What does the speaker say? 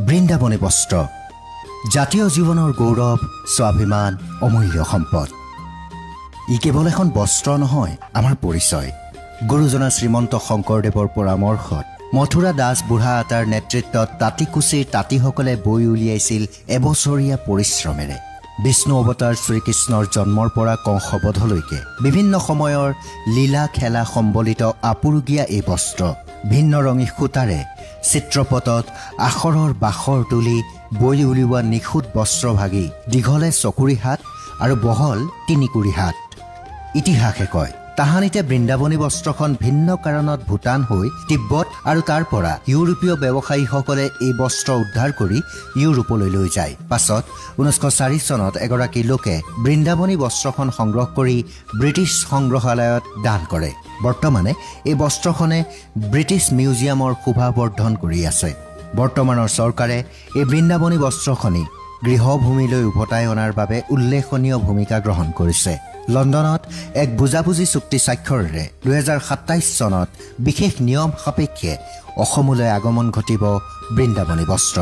বৃন্দাবনী বস্ত্ৰ জাতীয় জীৱনৰ গৌৰৱ স্বাভিমান অমূল্য সম্পদ ই কেৱল এখন বস্ত্ৰ নহয় আমাৰ পৰিচয় গুৰুজনা শ্ৰীমন্ত শংকৰদেৱৰ পৰামৰ্শত মথুৰা দাস বুঢ়া আটাৰ নেতৃত্বত তাঁতিকুছিৰ তাঁতিসকলে বৈ উলিয়াইছিল এবছৰীয়া পৰিশ্ৰমেৰে বিষ্ণু অৱতাৰ শ্ৰীকৃষ্ণৰ জন্মৰ পৰা কংসবধলৈকে বিভিন্ন সময়ৰ লীলা খেলা সম্বলিত আপুৰুগীয়া এই বস্ত্ৰ ভিন্ন ৰঙী সূতাৰে চিত্ৰপটত আখৰৰ বাখৰ তুলি বৈ উলিওৱা নিখুঁত বস্ত্ৰভাগী দীঘলে চকুৰি হাত আৰু বহল তিনিকুৰি হাত ইতিহাসে কয় তাহানিতে বৃন্দাবনী বস্ত্ৰখন ভিন্ন কাৰণত ভূটান হৈ তিব্বত আৰু তাৰ পৰা ইউৰোপীয় ব্যৱসায়ীসকলে এই বস্ত্ৰ উদ্ধাৰ কৰি ইউৰোপলৈ লৈ যায় পাছত 1904 চনত এগৰাকী লোকে বৃন্দাবনী বস্ত্ৰখন সংগ্ৰহ কৰি ব্ৰিটিছ সংগ্ৰহালয়ত দান কৰে বৰ্তমানে এই বস্ত্ৰখনে ব্ৰিটিছ মিউজিয়ামৰ শোভাবৰ্ধন কৰি আছে বৰ্তমানৰ চৰকাৰে এই বৃন্দাবনী বস্ত্ৰখনি গৃহভূমিলৈ উভতাই অনাৰ বাবে উল্লেখনীয় ভূমিকা গ্ৰহণ কৰিছে লণ্ডনত এক বুজাবুজি চুক্তি স্বাক্ষৰেৰে 2027 চনত বিশেষ নিয়ম সাপেক্ষে অসমলৈ আগমন ঘটিব বৃন্দাবনী বস্ত্ৰ